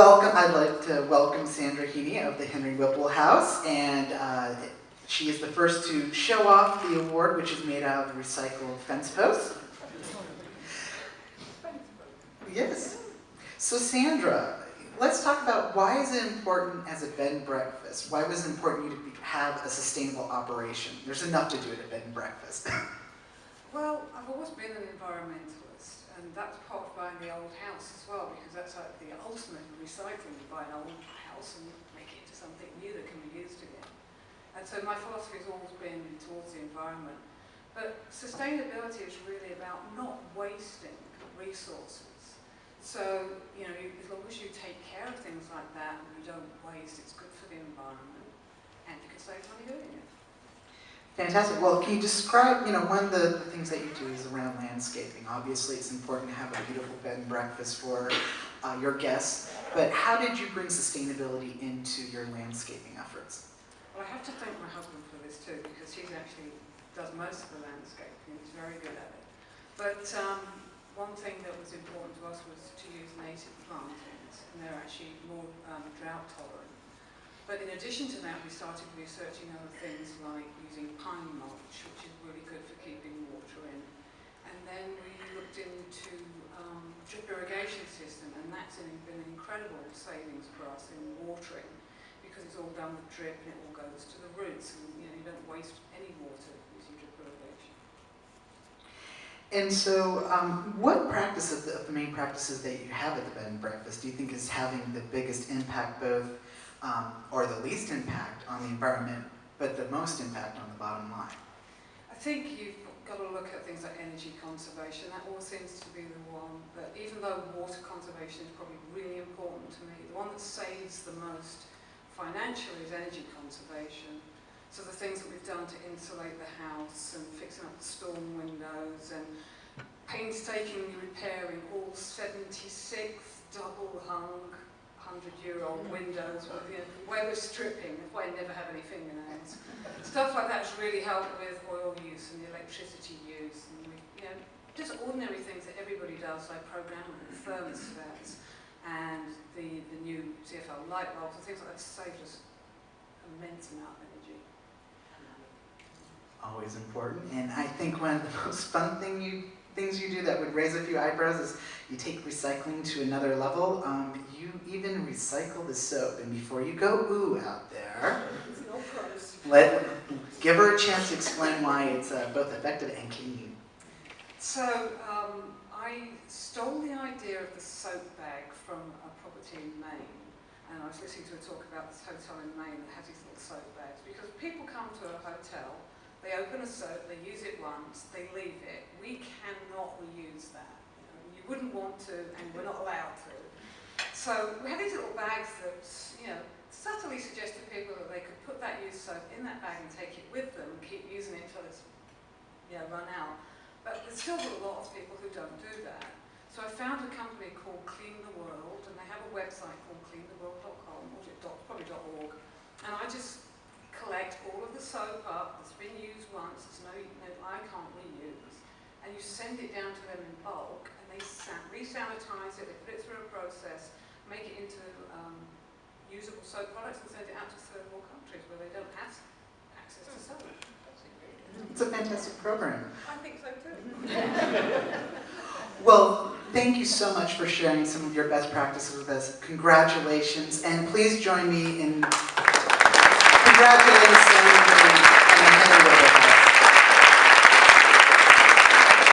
I'd like to welcome Sandra Heaney of the Henry Whipple House, and she is the first to show off the award, which is made out of recycled fence posts. Yes. So Sandra, let's talk about why is it important as a bed and breakfast? Why was it important you to have a sustainable operation? There's enough to do at a bed and breakfast. Well, I've always been an environmentalist, and that's part of buying the old house as well, because that's like the ultimate recycling. You buy an old house and make it into something new that can be used again. And so my philosophy has always been towards the environment. But sustainability is really about not wasting resources. So, you know, as long as you take care of things like that and you don't waste, it's good for the environment, and you can save money doing it. Fantastic. Well, can you describe, one of the things that you do is around landscaping. Obviously, it's important to have a beautiful bed and breakfast for your guests, but how did you bring sustainability into your landscaping efforts? Well, I have to thank my husband for this too, because he actually does most of the landscaping. He's very good at it. But one thing that was important to us was to use native plantings, and they're actually more drought tolerant. But in addition to that, we started researching other things like using pine mulch, which is really good for keeping water in. And then we looked into drip irrigation system, and that's been an incredible savings for us in watering, because it's all done with drip and it all goes to the roots, and you don't waste any water using drip irrigation. And so, what practice of the main practices that you have at the bed and breakfast do you think is having the biggest impact, both or the least impact on the environment, but the most impact on the bottom line? I think you've got to look at things like energy conservation. That always seems to be the one that, even though water conservation is probably really important to me, the one that saves the most financially is energy conservation. So the things that we've done to insulate the house and fixing up the storm windows and painstakingly repairing all 76 double-hung 100-year-old windows with weather stripping, that's why I never have any fingernails. Stuff like that has really helped with oil use and the electricity use, and just ordinary things that everybody does, like programming thermostats and the new CFL light bulbs and things like that, saved us an immense amount of energy. Always important, and I think one of the most fun things you do that would raise a few eyebrows is you take recycling to another level. You even recycle the soap, and before you go ooh out there, give her a chance to explain why it's both effective and clean. So I stole the idea of the soap bag from a property in Maine, and I was listening to a talk about this hotel in Maine that has these little soap bags, because people come to a hotel, they open a soap, they use it once, they leave it. We cannot reuse that. You wouldn't want to, and we're not allowed to. So we have these little bags that, subtly suggest to people that they could put that used soap in that bag and take it with them and keep using it until it's, run out. But there's still a lot of people who don't do that. So I found a company called Clean the World, and they have a website called cleantheworld.com, or probably .org, and I just collect all of the soap up that's been used once, there's no I can't reuse, and you send it down to them in bulk, and they re-sanitize it, they put it through a process, make it into usable soap products, and send it out to third world countries where they don't have access to soap. It's a fantastic program. I think so too. Well, thank you so much for sharing some of your best practices with us. Congratulations, and please join me in congratulating Sandra.